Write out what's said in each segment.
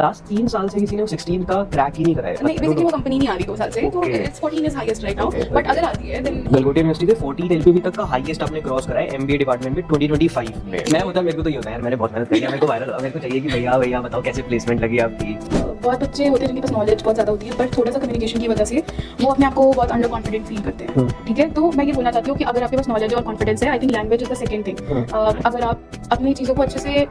Last 3 साल से किसी ने 16 का क्रैक ही नहीं करा है। नहीं, बेसिकली वो कंपनी नहीं आ रही 2 साल से, तो it's 14 is highest right now, but अगर आती है देन गलगोटिया यूनिवर्सिटी से 14 एलपीबी तक का हाईएस्ट आपने क्रॉस करा है एमबीए डिपार्टमेंट में 2025 में। मैं होता मेरे को तो ये होता है यार, मैंने बहुत मेहनत करी है, मेरे को वायरल, मेरे को चाहिए कि भैया बताओ कैसे प्लेसमेंट लगी आपकी। बहुत बच्चे होते हैं जिनके पास नॉलेज बहुत ज़्यादा होती है, बट थोड़ा सा कम्युनिकेशन की वजह से वो अपने आप को बहुत अंडर कॉन्फिडेंट फील करते हैं। ठीक है, तो मैं ये बोलना चाहती हूँ कि अगर आपके पास नॉलेज और कॉन्फिडेंस है, I think language is the second thing. अगर आप अपनी चीज़ों को अच्छे से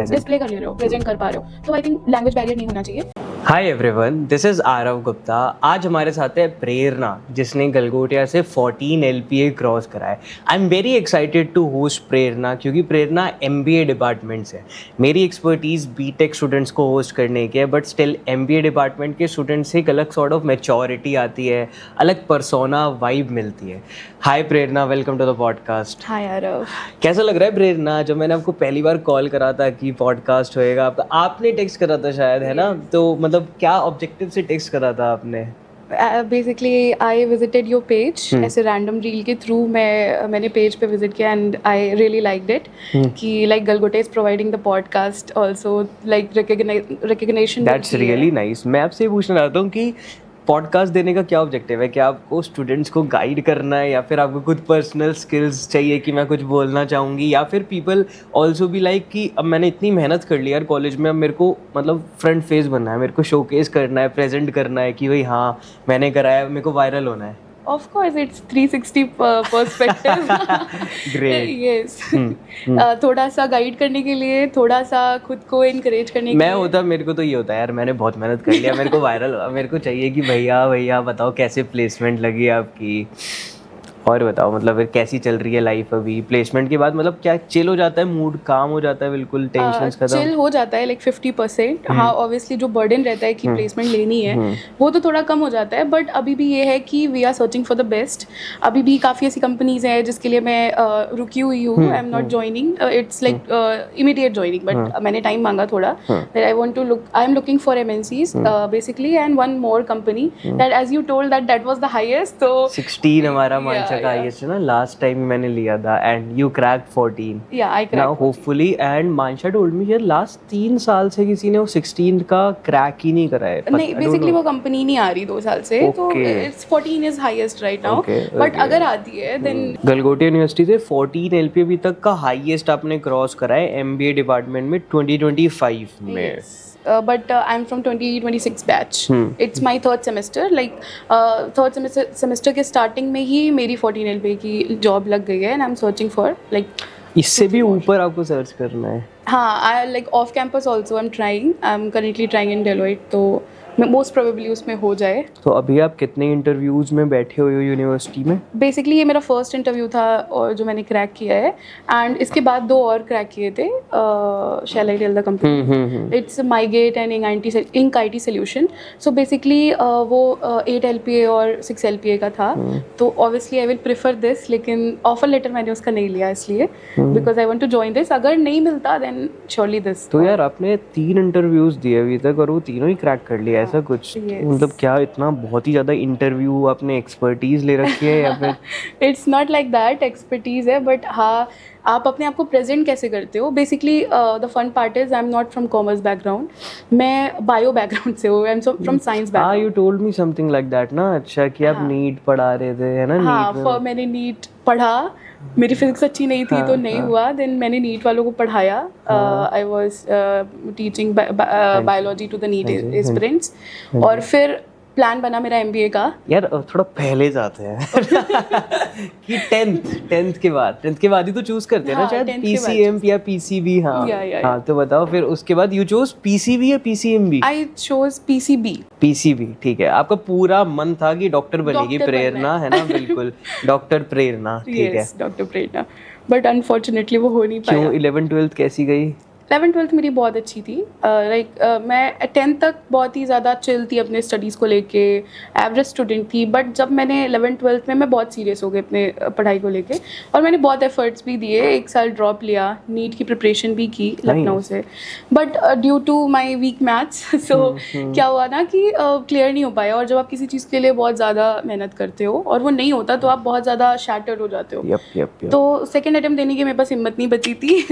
डिस्प्ले कर ले रहे हो, प्रेजेंट कर पा रहे हो, तो आई थिंक लैंग्वेज बैरियर नहीं होना चाहिए। Hi everyone, this is Aarav Gupta. आज हमारे साथ है प्रेरणा, जिसने गलगोटिया से 14 एलपीए क्रॉस करा है। I am very excited to host Prerna, क्योंकि प्रेरणा एमबीए डिपार्टमेंट से है। मेरी एक्सपर्टीज़ बीटेक स्टूडेंट्स को होस्ट करने की है, बट स्टिल एमबीए डिपार्टमेंट के स्टूडेंट्स से एक अलग सॉर्ट ऑफ मैच्योरिटी आती है, अलग पर्सोना वाइब मिलती है। हाय प्रेरणा, वेलकम टू द पॉडकास्ट। हाय आरव, कैसा लग रहा है प्रेरणा? जब मैंने आपको पहली बार कॉल करा था कि पॉडकास्ट होएगा, आपने टेक्स्ट करा था शायद, है ना? तो मतलब क्या ऑब्जेक्टिव से टेक्स्ट करा था आपने? Basically I visited your page, ऐसे रैंडम रील के थ्रू मैंने पेज पे विजिट किया and I really liked it कि like Galgotia is providing the podcast also, like recognition. That's really nice. मैं आपसे पूछना चाहता हूँ कि पॉडकास्ट देने का क्या ऑब्जेक्टिव है? क्या आपको स्टूडेंट्स को गाइड करना है, या फिर आपको कुछ पर्सनल स्किल्स चाहिए कि मैं कुछ बोलना चाहूँगी, या फिर पीपल ऑल्सो भी लाइक कि अब मैंने इतनी मेहनत कर ली यार कॉलेज में, अब मेरे को मतलब फ्रंट फेस बनना है, मेरे को शोकेस करना है, प्रेजेंट करना है कि भाई हाँ मैंने कराया, मेरे को वायरल होना है। Of course, it's 360 perspective. Great. Yes. थोड़ा सा गाइड करने के लिए, थोड़ा सा खुद को इनकरेज करने के लिए। मैं होता, मेरे को तो ये होता है यार, मैंने बहुत मेहनत कर लिया, मेरे को वायरल हुआ, मेरे को चाहिए कि भैया बताओ कैसे प्लेसमेंट लगी आपकी, और बताओ मतलब फिर कैसी चल रही है लाइफ अभी प्लेसमेंट के बाद? मतलब क्या चिल हो जाता है, मूड काम हो जाता है, बिल्कुल टेंशंस खत्म? चिल हो जाता है लाइक 50%। हाँ, ऑब्वियसली जो बर्डन रहता है कि प्लेसमेंट लेनी है वो तो थोड़ा कम हो जाता है, बट अभी भी ये है कि we are searching for the best. अभी भी काफ़ी ऐसी कंपनीज हैं जिसके लिए मैं रुकी हुई हूँ। I am not joining, it's like immediate joining, but मैंने टाइम मांगा थोड़ा। I want to look, I am looking for MNCs basically, and one more company that as you told that was the highest. तो 16 हमारा मानसा का highest है ना, last time मैंने लिया था, and you cracked 14। Yeah I cracked now hopefully, and Mansa told me यार last 3 साल से किसी ने वो 16 का क्रैक ही नहीं करा है। नहीं, बेसिकली वो कंपनी नहीं आ रही 2 साल से, तो it's 14 is highest right now, but अगर आती है देन। गलगोटिया यूनिवर्सिटी से 14 एलपीए तक का हाईएस्ट आपने क्रॉस करा है एमबीए डिपार्टमेंट में 2025 में। But I'm from 2026 batch. It's my third semester. Like third semester के starting में ही मेरी 14 LPA की job लग गई है, and I'm searching for like इससे भी ऊपर आपको सर्च करना है? हाँ, I like off campus also I'm trying. I'm currently trying in Deloitte, तो मोस्ट प्रोबेबली उसमें हो जाए। तो अभी आप कितने इंटरव्यूज में बैठे हुए हो यूनिवर्सिटी में? बेसिकली ये मेरा फर्स्ट इंटरव्यू था और जो मैंने क्रैक किया है, एंड इसके बाद 2 और क्रैक किए थे। Shall I tell the company? It's MyGate and ink IT solution. So basically वो 8 LPA और 6 LPA का था, तो obviously I will prefer this, लेकिन ऑफर लेटर मैंने उसका नहीं लिया इसलिए, because I want to join this. अगर नहीं मिलता देन श्योरली दिस। तो यार आपने 3 इंटरव्यूज दिए अभी तक और वो तीनों ही क्रैक कर लिया, ऐसा कुछ? मतलब क्या इतना बहुत ही ज़्यादा इंटरव्यू आपने एक्सपर्टीज ले रखी है, या फिर? It's not like that expertise है, बट हाँ, आप अपने आप को प्रेजेंट कैसे करते हो। Basically the fun part is I am not from commerce background, मैं बायो बैकग्राउंड से हूँ, I am from science background. हाँ, you told me something like that ना। अच्छा, कि आप नीट पढ़ा रहे थे, है ना? हाँ, मैंने नीट पढ़ा, मेरी फिजिक्स अच्छी नहीं थी तो नहीं हुआ, देन मैंने नीट वालों को पढ़ाया। I was teaching biology to the NEET aspirants, और फिर प्लान बना मेरा MBA का। यार थोड़ा पहले जाते हैं कि 10th के बाद ही तो चूज करते हैं ना, शायद PCM या PCB। हाँ, तो बताओ फिर उसके बाद यू चोज PCB या PCMB? I chose PCB। ठीक है, आपका पूरा मन था कि डॉक्टर बनेगी प्रेरणा, है ना? बिल्कुल, डॉक्टर प्रेरणा, ठीक है, डॉक्टर प्रेरणा, बट अनफॉर्चुनेटली वो हो नहीं पाया। क्यों? 11th-12th कैसी गई? 11th-12th मेरी बहुत अच्छी थी। मैं 10th तक बहुत ही ज़्यादा चिल थी अपने स्टडीज़ को लेके, एवरेज स्टूडेंट थी, बट जब मैंने 11th-12th में मैं बहुत सीरियस हो गई अपने पढ़ाई को लेके, और मैंने बहुत एफर्ट्स भी दिए। 1 साल ड्रॉप लिया, नीट की प्रिपरेशन भी की लखनऊ से, but due to my weak maths so क्या हुआ ना कि क्लियर नहीं हो पाया। और जब आप किसी चीज़ के लिए बहुत ज़्यादा मेहनत करते हो और वो नहीं होता, तो आप बहुत ज़्यादा शैटर्ड हो जाते हो। यप। तो सेकेंड अटेम्प्ट देने की मेरे पास हिम्मत नहीं बची थी।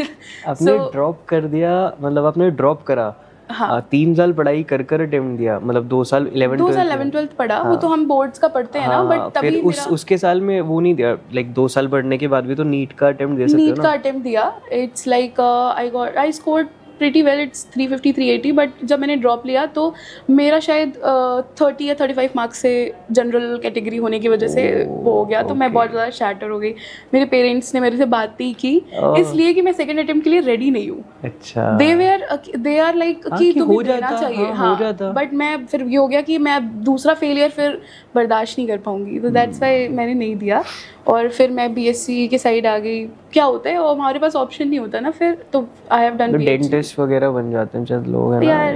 आपने ड्रॉप कर दिया, मतलब आपने ड्रॉप करा हाँ। 3 साल पढ़ाई कर कर अटेम्प्ट दिया, मतलब 2 साल 11 2 साल 11 12 पढ़ा, वो तो हम बोर्ड्स का पढ़ते हैं ना, बट फिर तभी उसके साल में वो नहीं दिया, लाइक 2 साल पढ़ने के बाद भी तो नीट का अटेम्प्ट दे सकते हो नीट ना? का अटेम्प्ट दिया. It's like I scored pretty well, it's 350 380, but जब मैंने ड्रॉप लिया तो मेरा शायद 30 या 35 मार्क्स से जनरल कैटेगरी होने की वजह से वो हो गया, तो मैं बहुत ज़्यादा शैटर हो गई. मेरे पेरेंट्स ने मेरे से बात नहीं की, इसलिए कि मैं सेकंड अटेम्प्ट के लिए रेडी नहीं हूँ. अच्छा, दे आर लाइक कि कि तुम्हें हो देना जाता, चाहिए. हो हाँ, जाता. बट मैं फिर ये हो गया कि मैं दूसरा फेलियर फिर बर्दाश्त नहीं कर पाऊंगी, तो दैट्स वाई मैंने नहीं दिया. और फिर मैं बीएससी के साइड आ गई. क्या होता है, और हमारे पास ऑप्शन नहीं होता ना फिर, तो आई हैव डन बीएचडी. डेंटिस्ट वगैरह बन जाते हैं शायद लोग, है ना? यार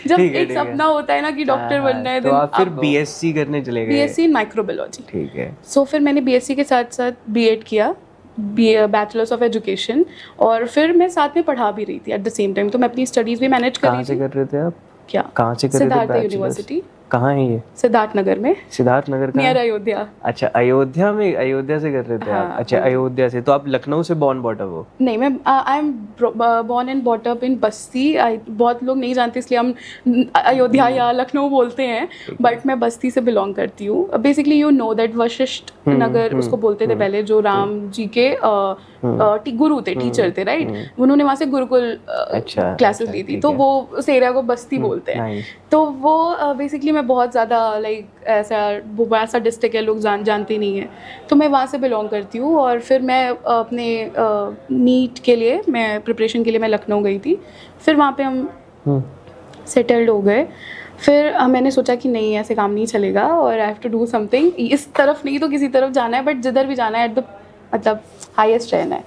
जब ठीक है, एक ठीक है. सपना होता है ना कि डॉक्टर बनना है, तो आप फिर बीएससी करने चले गए? BSc in microbiology. ठीक है. सो फिर मैंने बीएससी के साथ साथ बीएड किया, बैचलर्स ऑफ एजुकेशन, और फिर मैं साथ में पढ़ा भी रही थी एट द सेम टाइम, तो मैं अपनी स्टडीज भी मैनेज कर कहाँ रही से थी. कर रहे थे आप? क्या? कहाँ से कर रहे थे? सिद्धार्थ bachelor's? यूनिवर्सिटी. कहाँ है ये? सिद्धार्थ नगर में, सिद्धार्थ नगर का? नियर अयोध्या. अच्छा, अयोध्या में, अयोध्या से कर रहे थे आप? हाँ, अच्छा, अयोध्या से. तो आप लखनऊ से बॉर्न बॉटअप हो? नहीं, मैं I am born and brought up in Basti. बहुत लोग नहीं जानते इसलिए हम अयोध्या या लखनऊ बोलते हैं, बट मैं बस्ती से बिलोंग करती हूँ. Basically you know that Vashishtha Nagar उसको बोलते थे पहले, जो राम जी के गुरु थे, टीचर थे, राइट. उन्होंने वहाँ से गुरुकुल क्लासेस ली थी, तो वो उस एरिया को बस्ती बोलते हैं. तो वो बेसिकली मैं बहुत ज़्यादा लाइक ऐसा, वो वैसा डिस्ट्रिक्ट है, लोग जानते नहीं हैं, तो मैं वहाँ से बिलोंग करती हूँ. और फिर मैं अपने नीट के लिए, मैं प्रिपरेशन के लिए मैं लखनऊ गई थी. फिर वहाँ पे हम सेटल्ड हो गए. फिर मैंने सोचा कि नहीं, ऐसे काम नहीं चलेगा, और I have to do something. इस तरफ नहीं तो किसी तरफ जाना है, बट जिधर भी जाना है एट द मतलब हाईएस्ट रहना है,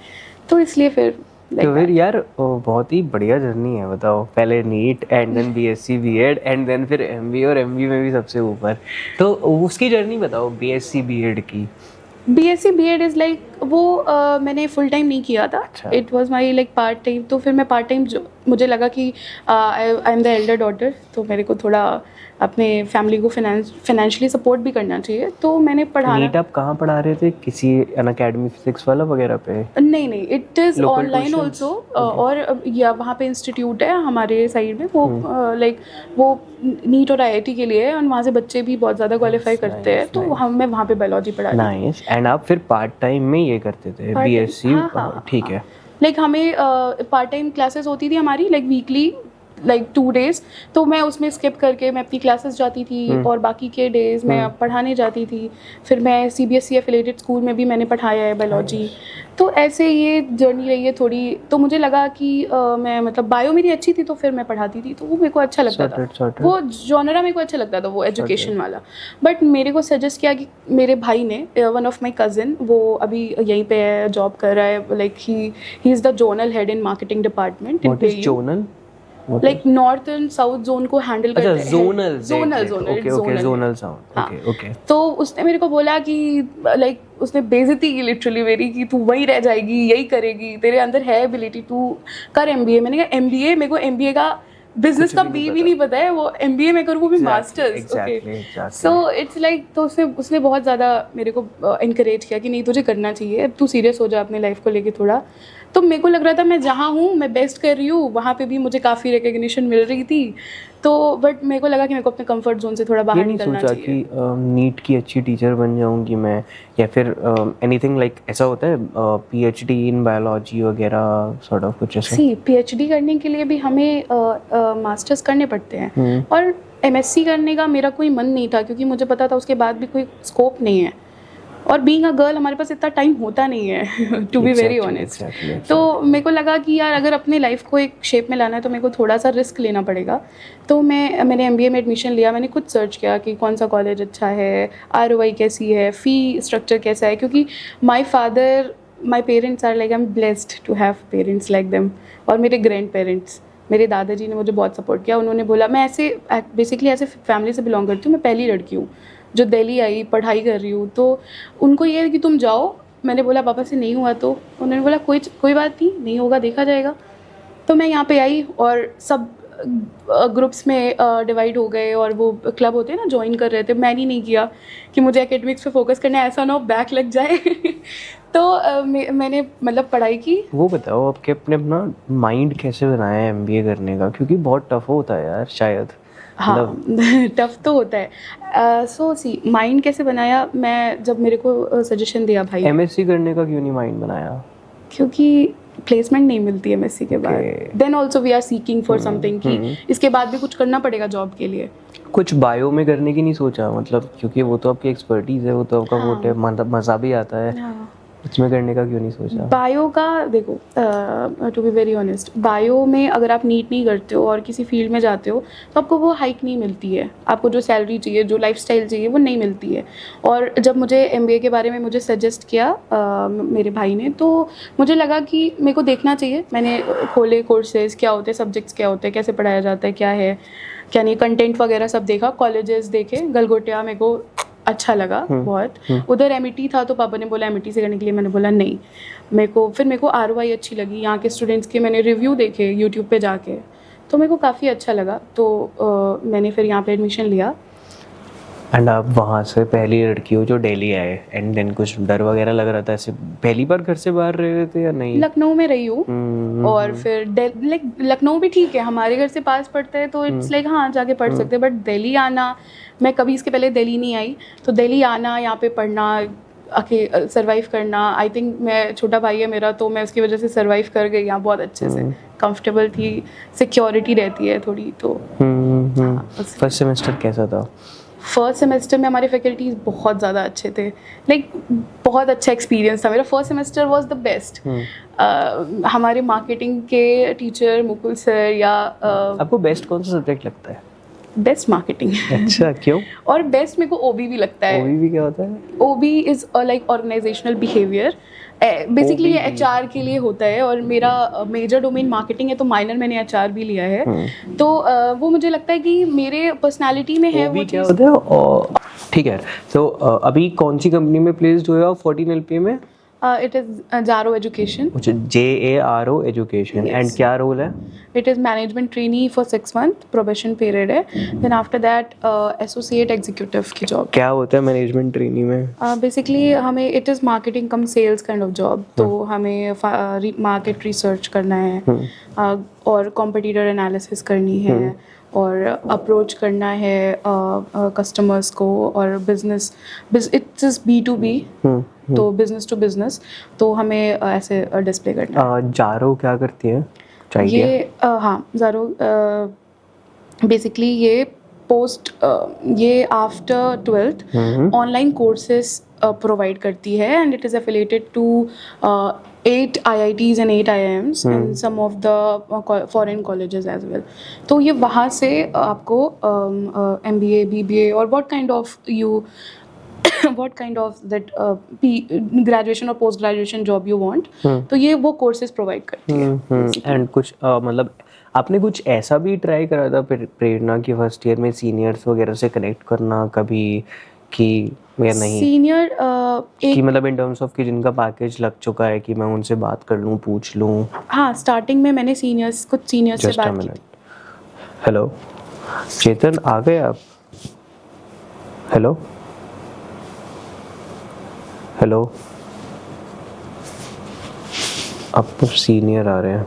तो इसलिए फिर तो फिर यार बहुत ही बढ़िया जर्नी है. बताओ, पहले NEET and then BSc BEd and then फिर एमबीए, और एमबीए में भी सबसे ऊपर. तो उसकी जर्नी बताओ, बीएससी बीएड की. बीएससी बीएड इज़ लाइक वो मैंने फुल टाइम नहीं किया था. It was my like part time. तो फिर मैं पार्ट टाइम, मुझे लगा कि I am the elder daughter, तो मेरे को थोड़ा अपने फैमिली को फाइनेंशियली सपोर्ट भी करना चाहिए, तो मैंने पढ़ाना. नीट आप कहाँ पढ़ा रहे थे? किसी अनअकैडमी फिजिक्स वाला वगैरह पे? नहीं, इट इज़ ऑनलाइन ऑल्सो. और या वहाँ पे इंस्टीट्यूट है हमारे साइड में, वो लाइक वो नीट और आईआईटी के लिए है, और वहाँ से बच्चे भी बहुत ज़्यादा क्वालिफाई करते हैं, तो मैं वहाँ पे बायोलॉजी पढ़ा रही. नाइस. एंड आप फिर पार्ट टाइम में ये करते थे बीएससी? ठीक है. लाइक हमें पार्ट टाइम क्लासेस होती थी हमारी, लाइक वीकली, लाइक 2 days, तो मैं उसमें स्किप करके मैं अपनी क्लासेस जाती थी, और बाकी के डेज मैं पढ़ाने जाती थी. फिर मैं सीबीएसई एफिलेटेड स्कूल में भी मैंने पढ़ाया है बायोलॉजी. तो ऐसे ये जर्नी रही है थोड़ी. तो मुझे लगा कि मैं मतलब बायो मेरी अच्छी थी, तो फिर मैं पढ़ाती थी, तो वो मेरे को अच्छा लगता था. वो जॉनरा मेरे को अच्छा लगता था, वो एजुकेशन वाला. बट मेरे को सजेस्ट किया कि मेरे भाई ने, वन ऑफ माई कज़न, वो अभी यहीं पे है, जॉब कर रहा है, like he is the zonal head in marketing department in PayU. Zonal like north and south zone को हैंडल करते हैं. Zonal sound. ओके. तो उसने मेरे को बोला कि लाइक उसने बेइज्जती की लिटरली मेरी, कि तू वहीं रह जाएगी, यही करेगी, तेरे अंदर है एबिलिटी, तू कर एमबीए. मैंने कहा एमबीए, मेरे को एमबीए का बिजनेस का बी भी नहीं पता है, वो एमबीए में करूँ, वो भी masters. Okay. So it's like, तो उसने बहुत ज़्यादा मेरे को इनकरेज किया कि नहीं, तुझे करना चाहिए, अब तू सीरियस हो जा अपने लाइफ को लेके थोड़ा. तो मेरे को लग रहा था मैं जहाँ हूँ मैं बेस्ट कर रही हूँ, वहाँ पे भी मुझे काफ़ी रिकग्निशन मिल रही थी. तो बट मेरे को लगा कि मेरे को अपने कंफर्ट जोन से थोड़ा बाहर निकलना चाहिए. सोचा कि नीट की अच्छी टीचर बन जाऊंगी मैं, या फिर एनीथिंग लाइक ऐसा होता है, पीएचडी इन बायोलॉजी वगैरह सॉर्ट ऑफ कुछ ऐसा? सी पीएचडी करने के लिए भी हमें मास्टर्स करने पड़ते हैं, और एमएससी करने का मेरा कोई मन नहीं था, क्योंकि मुझे पता था उसके बाद भी कोई स्कोप नहीं है, और बीइंग अ गर्ल हमारे पास इतना टाइम होता नहीं है, टू बी वेरी ऑनेस्ट. तो मेरे को लगा कि यार अगर अपने लाइफ को एक शेप में लाना है, तो मेरे को थोड़ा सा रिस्क लेना पड़ेगा. तो मैंने एमबीए में एडमिशन लिया. मैंने खुद सर्च किया कि कौन सा कॉलेज अच्छा है, आरओआई कैसी है, फ़ी स्ट्रक्चर कैसा है, क्योंकि my parents are like, I am blessed to have parents like them. और मेरे ग्रैंड पेरेंट्स, मेरे दादाजी ने मुझे बहुत सपोर्ट किया. उन्होंने बोला, मैं ऐसे बेसिकली ऐसे फैमिली से बिलोंग करती हूँ, मैं पहली लड़की हूँ जो दिल्ली आई, पढ़ाई कर रही हूँ, तो उनको ये है कि तुम जाओ. मैंने बोला पापा से नहीं हुआ, तो उन्होंने बोला कोई बात नहीं होगा, देखा जाएगा. तो मैं यहाँ पे आई, और सब ग्रुप्स में डिवाइड हो गए, और वो क्लब होते हैं ना, ज्वाइन कर रहे थे. मैंने नहीं किया कि मुझे एकेडमिक्स पे फोकस करना है, ऐसा ना हो बैक लग जाए. तो मैंने मतलब पढ़ाई की। वो बताओ आपके अपने अपना माइंड कैसे बनाया है एमबीए करने का, क्योंकि बहुत टफ होता है यार शायद। हाँ टफ तो होता है। सो सी माइंड कैसे बनाया, मैं जब मेरे को सजेशन दिया भाई, एमएससी करने का क्यों नहीं माइंड बनाया? क्योंकि प्लेसमेंट नहीं मिलती है एमएससी के बाद। Then also we are seeking for something कि इसके बाद भी कुछ करना पड़ेगा जॉब के लिए। कुछ बायो में करने की नहीं सोचा मतलब, क्योंकि वो तो आपकी एक्सपर्टीज है, वो तो आपका वो है, मतलब मज़ा भी आता है। हाँ। उसमें करने का क्यों नहीं सोचा? बायो का देखो, to be very honest, bio में अगर आप नीट नहीं करते हो और किसी फील्ड में जाते हो तो आपको वो हाइक नहीं मिलती है, आपको जो सैलरी चाहिए, जो लाइफस्टाइल चाहिए वो नहीं मिलती है। और जब मुझे एमबीए के बारे में मुझे सजेस्ट किया मेरे भाई ने, तो मुझे लगा कि मेरे को देखना चाहिए। मैंने खोले कोर्सेज, क्या होते हैं सब्जेक्ट्स, क्या होते हैं, कैसे पढ़ाया जाता है, क्या है क्या नहीं, कंटेंट वगैरह सब देखा, कॉलेजेस देखे। गलगोटिया मेरे को अच्छा लगा बहुत। उधर एमिटी था तो पापा ने बोला एमिटी से करने के लिए, मैंने बोला नहीं। मेरे को आरओआई अच्छी लगी, यहाँ के स्टूडेंट्स के मैंने रिव्यू देखे यूट्यूब पे जाके, तो मेरे को काफ़ी अच्छा लगा। तो मैंने फिर यहाँ पे एडमिशन लिया। एंड आप वहाँ से पहली लड़की हो जो दिल्ली आए, एंड देन कुछ डर वगैरह लग रहा था ऐसे, पहली बार घर से बाहर रह रहे थे या नहीं? लखनऊ में रही हूँ और फिर लाइक लखनऊ भी ठीक है, हमारे घर से पास पड़ता है तो इट्स लाइक हाँ जाके पढ़ सकते हैं। बट दिल्ली आना, मैं कभी इसके पहले दिल्ली नहीं आई, तो दिल्ली आना, यहाँ पे पढ़ना, सर्वाइव करना, आई थिंक मैं छोटा भाई है मेरा तो मैं उसकी वजह से सर्वाइव कर गई यहाँ बहुत अच्छे से। कंफर्टेबल थी, सिक्योरिटी रहती है थोड़ी तो। फर्स्ट सेमेस्टर कैसा था? फर्स्ट सेमेस्टर में हमारे फैकल्टीज बहुत ज़्यादा अच्छे थे, लाइक बहुत अच्छा एक्सपीरियंस था मेरा। First semester was the best. हमारे मार्केटिंग के टीचर मुकुल सर या आपको बेस्ट कौन सा सब्जेक्ट लगता है? Best marketing. अच्छा, क्यों? और बेस्ट मेरे को ओबी भी लगता है। ओबी भी क्या होता है? OB is like organisational behaviour, basically ये एचआर के लिए होता है। और मेरा मेजर डोमेन मार्केटिंग है तो माइनर मैंने एचआर भी लिया है। तो वो मुझे लगता है कि मेरे पर्सनालिटी में है वो क्या होता है? ठीक है, तो अभी कौन सी कंपनी में प्लेस्ड हुए आप 14 एलपीए में? It is Jaro education. JARO education. And क्या रोल है? It is management trainee for 6 month, probation period है। Then after that associate executive की जॉब। क्या होता है मैनेजमेंट ट्रेनी में? बेसिकली हमें it is marketing cum sales kind of job. तो हमें मार्केट रिसर्च करना है और कॉम्पिटिटर एनालिसिस करनी है और अप्रोच करना है कस्टमर्स को। और बिजनेस इट्स इज़ B2B, तो बिजनेस टू बिजनेस, तो हमें ऐसे डिस्प्ले करना है। जारो क्या करती है? ये हाँ, जारो बेसिकली ये after 12th online courses provide करती है and it is affiliated to 8 IITs and 8 IIMs and some of the foreign colleges as well. तो ये वहाँ से आपको MBA, BBA और what kind of that graduation or post graduation job you want, तो ये वो courses provide करती है। एंड कुछ मतलब आपने कुछ ऐसा भी ट्राई करा था प्रेरणा की फर्स्ट ईयर में सीनियर्स वगैरह से कनेक्ट करना कभी, कि या नहीं? सीनियर कि मतलब इन टर्म्स ऑफ कि जिनका पैकेज लग चुका है कि मैं उनसे बात कर लूँ, पूछ लूँ? हाँ, स्टार्टिंग में मैंने कुछ सीनियर्स से बात की। हेलो चेतन, आ गए आप? हेलो हेलो, अब तो सीनियर आ रहे हैं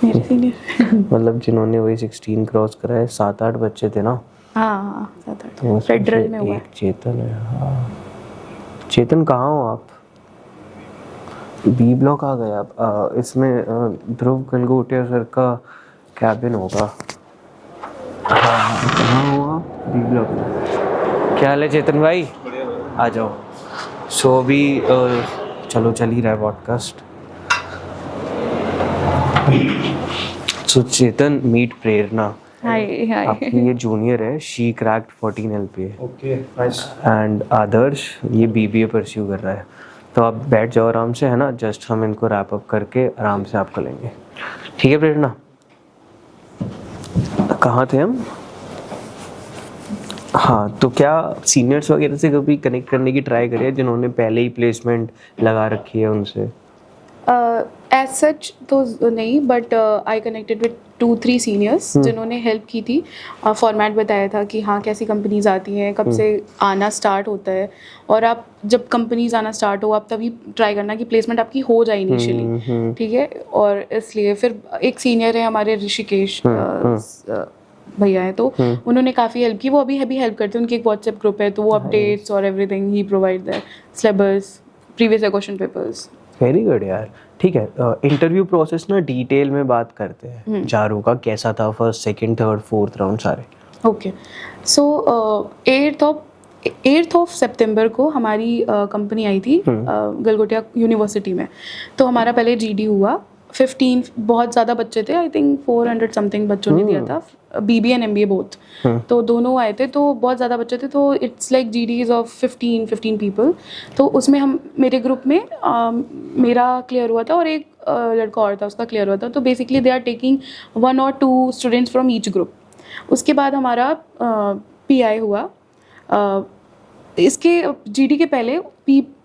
मेरे सीनियर मतलब जिन्होंने वही 16 क्रॉस करा है। 7-8 बच्चे थे ना? हाँ 7-8 फेडरल में हुआ है। चेतन है। हाँ चेतन, कहाँ हो आप? B ब्लॉक आ गए आप? इसमें ध्रुव गलगोटिया सर का कैबिन होगा। हाँ कहाँ हो आप? B ब्लॉक में। क्या हाल है चेतन भाई? आ जाओ। सो अभी चलो चल ही रहा है पॉडकास्ट। सो चेतन, मीट प्रेरणा। हाय आपकी ये जूनियर है, she cracked 14 LPA। Okay nice. And Adarsh ये BBA परस्यू कर रहा है। तो आप बैठ जाओ आराम से, है ना? जस्ट हम इनको रैप अप करके आराम से आपको लेंगे, ठीक है प्रेरणा? कहाँ थे हम? हाँ, तो क्या सीनियर्स वगैरह से कभी कनेक्ट करने की ट्राई करिए जिन्होंने पहले ही प्लेसमेंट लगा रखी है उनसे? एज सच तो नहीं, but I connected with 2-3 seniors जिन्होंने हेल्प की थी, फॉर्मेट बताया था कि हाँ कैसी कंपनीज आती हैं, कब से आना स्टार्ट होता है, और आप जब कंपनीज आना स्टार्ट हो आप तभी ट्राई करना कि प्लेसमेंट आपकी हो जाए इनिशियली, ठीक है। और इसलिए फिर एक सीनियर है हमारे ऋषिकेश भैया है, तो उन्होंने काफ़ी हेल्प की, वो अभी हेल्प करते हैं, उनकी एक व्हाट्सएप ग्रुप है, तो वो अपडेट्स और everything he provide that, syllabus, previous question papers. Very good यार। ठीक है, इंटरव्यू प्रोसेस ना डिटेल में बात करते हैं। चारों का कैसा था, first, second, third, fourth round सारे? ओके, सो 8th ऑफ सितंबर को हमारी कंपनी आई थी गलगोटिया यूनिवर्सिटी में। तो हमारा पहले जीडी हुआ, 15 बहुत ज़्यादा बच्चे थे, आई थिंक 400 समथिंग बच्चों ने दिया था, बीबीए एंड एमबीए बोथ, तो दोनों आए थे, तो बहुत ज़्यादा बच्चे थे, तो it's like GDs of 15 people. तो उसमें हम, मेरे ग्रुप में मेरा क्लियर हुआ था और एक लड़का और था, उसका क्लियर हुआ था। तो basically they are taking 1 or 2 students from each group. उसके बाद हमारा पीआई हुआ, इसके जीडी के पहले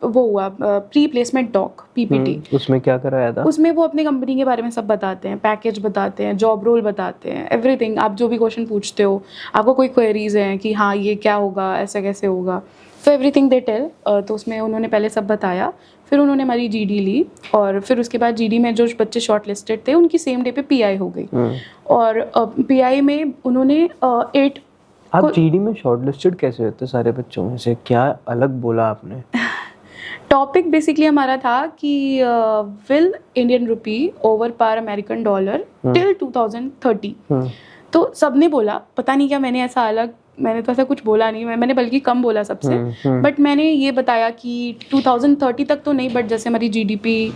वो हुआ प्री प्लेसमेंट टॉक, पीपीटी। उसमें क्या कराया था? उसमें वो अपनी कंपनी के बारे में सब बताते हैं, पैकेज बताते हैं, जॉब रोल बताते हैं, एवरीथिंग। आप जो भी क्वेश्चन पूछते हो, आपको कोई क्वेरीज हैं कि हाँ ये क्या होगा, ऐसा कैसे होगा, तो एवरीथिंग दे टेल। तो उसमें उन्होंने पहले सब बताया, फिर उन्होंने हमारी जीडी ली, और फिर उसके बाद जीडी में जो बच्चे शॉर्ट लिस्टेड थे उनकी सेम डे पे पीआई हो गई। और पीआई में उन्होंने 8। आप जीडी में शॉर्टलिस्टेड कैसे होते सारे बच्चों में से? क्या अलग बोला आपने? टॉपिक बेसिकली हमारा था कि will Indian rupee overpower American dollar till 2030। तो सबने बोला, पता नहीं क्या मैंने ऐसा अलग, मैंने तो ऐसा कुछ बोला नहीं, मैंने बल्कि कम बोला सबसे, बट मैंने ये बताया कि 2030 तक तो नहीं, बट जैसे हमारी जीडीपी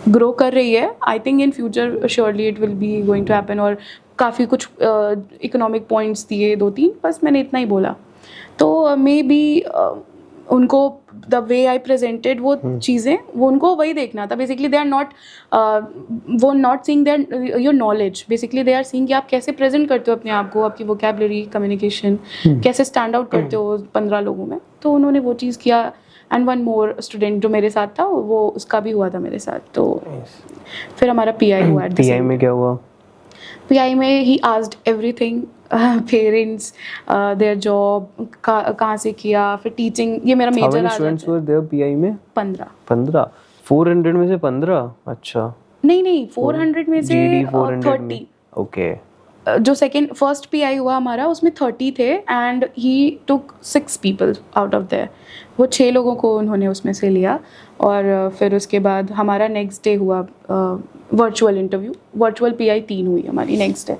ग्रो कर रही है, I think in future surely it will be going to happen, और काफ़ी कुछ इकोनॉमिक पॉइंट्स दिए 2-3, बस मैंने इतना ही बोला। तो मे बी उनको द वे आई प्रेजेंटेड वो चीज़ें, वो उनको वही देखना था। बेसिकली दे आर नॉट, वो not seeing their your knowledge, basically they are seeing कि आप कैसे प्रेजेंट करते हो अपने आप को, आपकी वोकैबुलरी, कम्युनिकेशन कैसे स्टैंड आउट करते हो 15 लोगों में। तो उन्होंने वो चीज़ किया। एंड 1 मोर स्टूडेंट जो मेरे साथ था, वो उसका भी हुआ था मेरे साथ। तो फिर हमारा पीआई हुआ। पीआई में क्या हुआ? पीआई में he asked everything, parents, their job, कहाँ से किया, फिर टीचिंग, ये मेरा मेजर आ जाता है। स्टूडेंट्स वर देयर पीआई में? 15 400 में से 15? अच्छा, नहीं 400 में से जीडी 400 में। 30। ओके। जो फर्स्ट पीआई हुआ हमारा, उसमें 30 थे, and he took 6 people out of their. वो 6 लोगों को उन्होंने उसमें से लिया। और फिर उसके बाद हमारा नेक्स्ट डे हुआ वर्चुअल इंटरव्यू, वर्चुअल पीआई 3 हुई हमारी नेक्स्ट डे।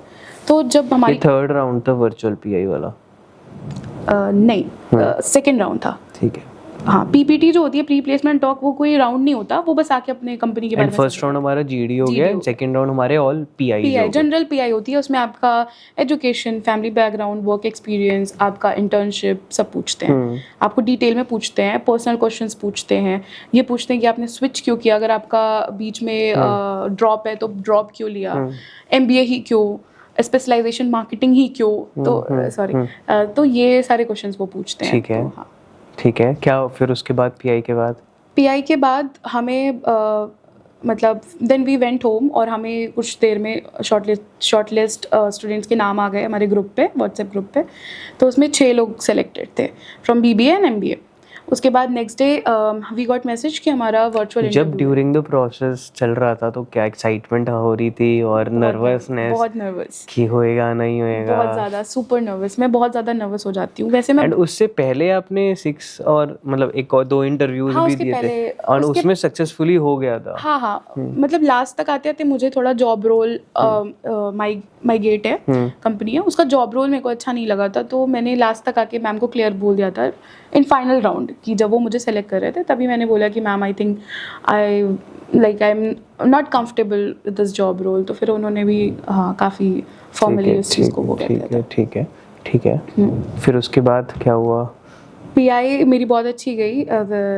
तो जब हमारी थर्ड राउंड था वर्चुअल पीआई वाला? नहीं, सेकेंड राउंड था। ठीक है। हाँ, पीपीटी जो होती है, प्री प्लेसमेंट टॉक, वो कोई राउंड नहीं होता, वो बस आके अपने कंपनी के बारे में। फर्स्ट राउंड हमारा जीडी हो गया, सेकंड राउंड हमारे ऑल पीआई जनरल पीआई होती है। उसमें आपका education, family background, work experience, आपका इंटर्नशिप, सब पूछते हैं। आपको डिटेल में पूछते हैं, पर्सनल क्वेश्चंस पूछते हैं, ये पूछते हैं कि आपने स्विच क्यों किया, अगर आपका बीच में ड्रॉप है तो ड्रॉप क्यों लिया, एमबीए ही क्यों, स्पेशलाइजेशन मार्केटिंग ही क्यों, तो सॉरी, तो ये सारे क्वेश्चंस वो पूछते हैं। ठीक है, ठीक है। क्या फिर उसके बाद पीआई के बाद? पीआई के बाद हमें मतलब देन वी वेंट होम, और हमें कुछ देर में शॉर्टलिस्ट स्टूडेंट्स के नाम आ गए हमारे ग्रुप पे, व्हाट्सएप ग्रुप पे। तो उसमें 6 लोग सेलेक्टेड थे फ्रॉम बीबीए एंड एमबीए। उसके बाद next day we got message कि हमारा वर्चुअल जब ड्यूरिंग द प्रोसेस चल रहा था तो क्या एक्साइटमेंट हो रही थी और नर्वसनेस? बहुत नर्वस कि होएगा नहीं होएगा? बहुत ज़्यादा, सुपर नर्वस। मैं बहुत ज़्यादा नर्वस हो जाती हूँ वैसे मैं। एंड उससे पहले आपने 6 और मतलब 1 और 2 इंटरव्यूज भी दिए थे, और उसमें सक्सेसफुली हो गया था। हाँ, मतलब लास्ट तक आते आते मुझे थोड़ा जॉब रोल, माई गेट है कंपनी है, उसका जॉब रोल मेरे को अच्छा नहीं लगा था। तो मैंने लास्ट तक आके मैम को क्लियर बोल दिया था इन फाइनल राउंड, कि जब वो मुझे सेलेक्ट कर रहे थे तभी मैंने बोला कि ma'am I think I am not comfortable with this job role. तो फिर उन्होंने भी हाँ काफ़ी फॉर्मली उस चीज़ को वो कह दिया था। ठीक है। फिर उसके बाद क्या हुआ? पीआई मेरी बहुत अच्छी गई,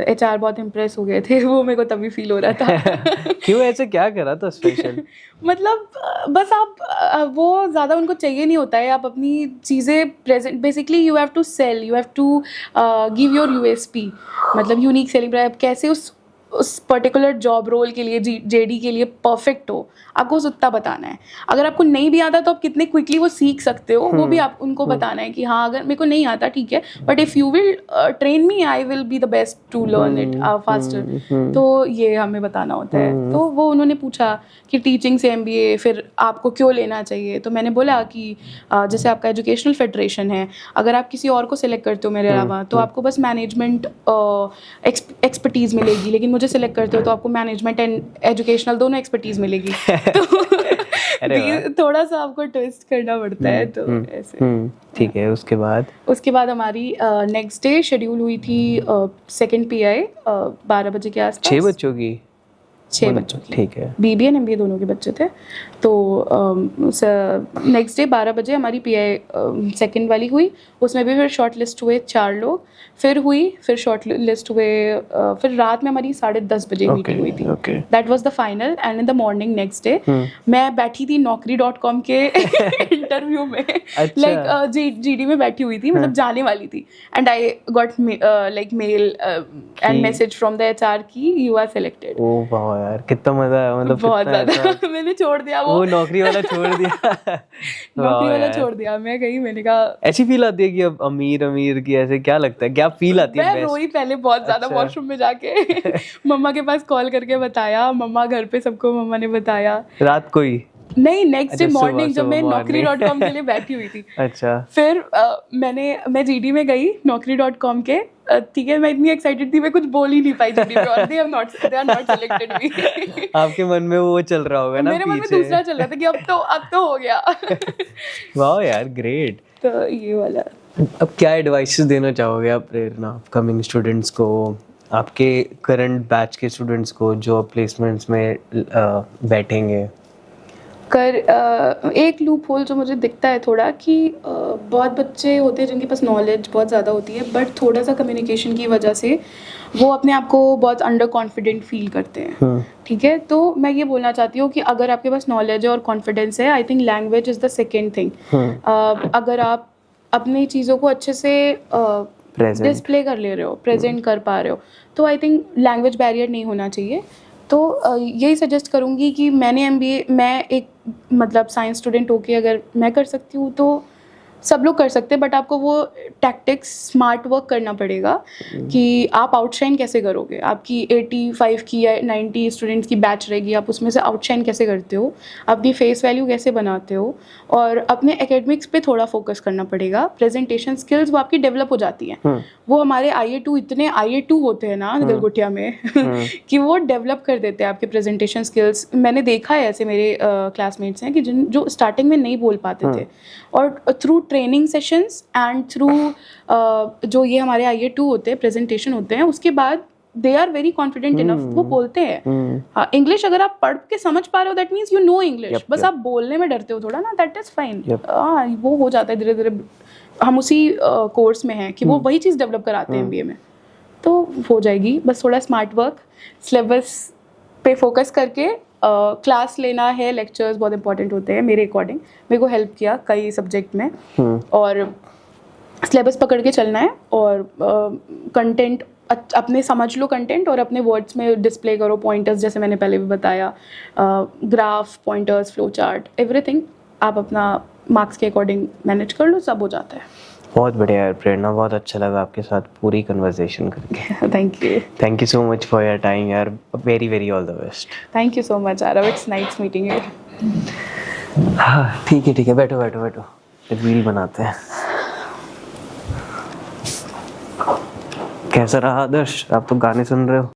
एचआर बहुत इम्प्रेस हो गए थे, वो मेरे को तभी फील हो रहा था। क्यों, ऐसे क्या करा था स्पेशल? मतलब बस आप वो ज़्यादा उनको चाहिए नहीं होता है, आप अपनी चीज़ें present, basically you have to sell, you have to give your USP, मतलब यूनिक सेलिंग। आप कैसे उस पर्टिकुलर जॉब रोल के लिए जेडी के लिए परफेक्ट हो, आपको बस उतना बताना है। अगर आपको नहीं भी आता तो आप कितने क्विकली वो सीख सकते हो वो भी आप उनको बताना है कि हाँ अगर मेरे को नहीं आता ठीक है, but if you will train me I will be the best to learn it faster. तो ये हमें बताना होता है। तो वो उन्होंने पूछा कि टीचिंग से MBA फिर आपको क्यों लेना चाहिए, तो मैंने बोला कि जैसे आपका एजुकेशनल फेडरेशन है, अगर आप किसी और को सिलेक्ट करते हो मेरे अलावा तो आपको बस मैनेजमेंट एक्सपर्टीज़ मिलेगी, लेकिन मुझे सिलेक्ट करते हो तो आपको मैनेजमेंट एंड एजुकेशनल दोनों एक्सपर्टीज़ मिलेगी। तो थोड़ा सा आपको ट्विस्ट करना पड़ता है। तो ऐसे ठीक है। उसके बाद हमारी नेक्स्ट डे शेड्यूल हुई थी सेकंड PI 12 बजे के आसपास। 6 बच्चों की 6 बच्चों की, ठीक है। BBA एंड MBA दोनों के बच्चे थे। तो नेक्स्ट डे 12 बजे हमारी PI सेकंड वाली हुई, उसमें भी फिर शॉर्ट लिस्ट हुए 4 लोग, फिर शॉर्ट लिस्ट हुए, फिर रात में हमारी 10:30 बजे मीटिंग हुई थी। That was the final and in the morning next day मैं बैठी थी naukri.com के इंटरव्यू में, लाइक GD में बैठी हुई थी, मतलब जाने वाली थी, and I got like male and message from the HR की यू आर सिलेक्टेड। ओह वाह यार, कितना मजा आया, मतलब बहुत ज्यादा। मैंने छोड़ दिया वो नौकरी वाला छोड़ दिया। नौकरी वाला छोड़ दिया। मैं गई, मैंने कहा ऐसी फील आती है कि अब अमीर की, ऐसे क्या लगता है, क्या फील आती है? मैं रोई पहले बहुत ज्यादा वॉशरूम में जाके। मम्मा के पास कॉल करके बताया, मम्मा घर पे सबको मम्मा ने बताया। रात को ही? नहीं, नेक्स्ट डे मॉर्निंग जब मैं naukri.com के लिए बैठी हुई थी। अच्छा। फिर मैं GD में गई naukri.com के, ठीक है, मैं इतनी एक्साइटेड थी मैं कुछ बोल ही नहीं पाई GD में, और they are not selected me. आपके मन में वो चल रहा होगा ना, मेरे मन में दूसरा चल रहा था कि अब तो हो गया। वाह यार, ग्रेट। तो ये वाला। अब क्या एडवाइसेस देना चाहोगे आप प्रेरणा अपकमिंग स्टूडेंट्स को, आपके करंट बैच के स्टूडेंट्स को जो प्लेसमेंट्स में बैठेंगे? एक लूप होल जो मुझे दिखता है थोड़ा कि बहुत बच्चे होते हैं जिनके पास नॉलेज बहुत ज़्यादा होती है, बट थोड़ा सा कम्युनिकेशन की वजह से वो अपने आप को बहुत अंडर कॉन्फिडेंट फील करते हैं। ठीक है, तो मैं ये बोलना चाहती हूँ कि अगर आपके पास नॉलेज है और कॉन्फिडेंस है, I think language is the second thing. अगर आप अपनी चीज़ों को अच्छे से डिस्प्ले कर ले रहे हो, प्रेजेंट कर पा रहे हो, तो आई थिंक लैंग्वेज बैरियर नहीं होना चाहिए। तो यही सजेस्ट करूँगी कि मैं एक मतलब साइंस स्टूडेंट होके अगर मैं कर सकती हूँ तो सब लोग कर सकते हैं, बट आपको वो टैक्टिक्स स्मार्ट वर्क करना पड़ेगा कि आप आउटशाइन कैसे करोगे। आपकी 85 की या 90 स्टूडेंट्स की बैच रहेगी, आप उसमें से आउटशाइन कैसे करते हो, अपनी फेस वैल्यू कैसे बनाते हो, और अपने एकेडमिक्स पे थोड़ा फोकस करना पड़ेगा। प्रेजेंटेशन स्किल्स वो आपकी डेवलप हो जाती हैं। वो हमारे IA2 इतने IA2 होते हैं ना गलगोटिया में कि वो डेवलप कर देते हैं आपके प्रेजेंटेशन स्किल्स। मैंने देखा है ऐसे मेरे क्लासमेट्स हैं कि जो स्टार्टिंग में नहीं बोल पाते थे, और through training sessions and through जो ये हमारे IA2 होते हैं, प्रेजेंटेशन होते हैं, उसके बाद they are very confident enough, वो बोलते हैं। हाँ, इंग्लिश अगर आप पढ़ के समझ पा रहे हो that means you know English, बस आप बोलने में डरते हो थोड़ा ना, दैट इज फाइन। हाँ, वो हो जाता है धीरे धीरे। हम उसी कोर्स में हैं कि वो वही चीज़ डेवलप कराते हैं MBA में, तो हो जाएगी। बस थोड़ा स्मार्ट वर्क, सिलेबस पे फोकस करके क्लास लेना है, लेक्चर्स बहुत इंपॉर्टेंट होते हैं मेरे अकॉर्डिंग। मेरे को हेल्प किया कई सब्जेक्ट में, और सिलेबस पकड़ के चलना है, और कंटेंट अपने समझ लो कंटेंट, और अपने वर्ड्स में डिस्प्ले करो पॉइंटर्स, जैसे मैंने पहले भी बताया, graph, pointers, flow chart, everything आप अपना मार्क्स के अकॉर्डिंग मैनेज कर लो, सब हो जाता है। बहुत बढ़िया यार प्रेरणा, बहुत अच्छा लगा आपके साथ पूरी कन्वर्सेशन करके। Thank you so much for your time यार, very very all the best. Thank you so much Aarav, it's nice meeting you. हाँ ठीक है, बैठो रील बनाते हैं। कैसा रहा आदर्श, आप तो गाने सुन रहे हो?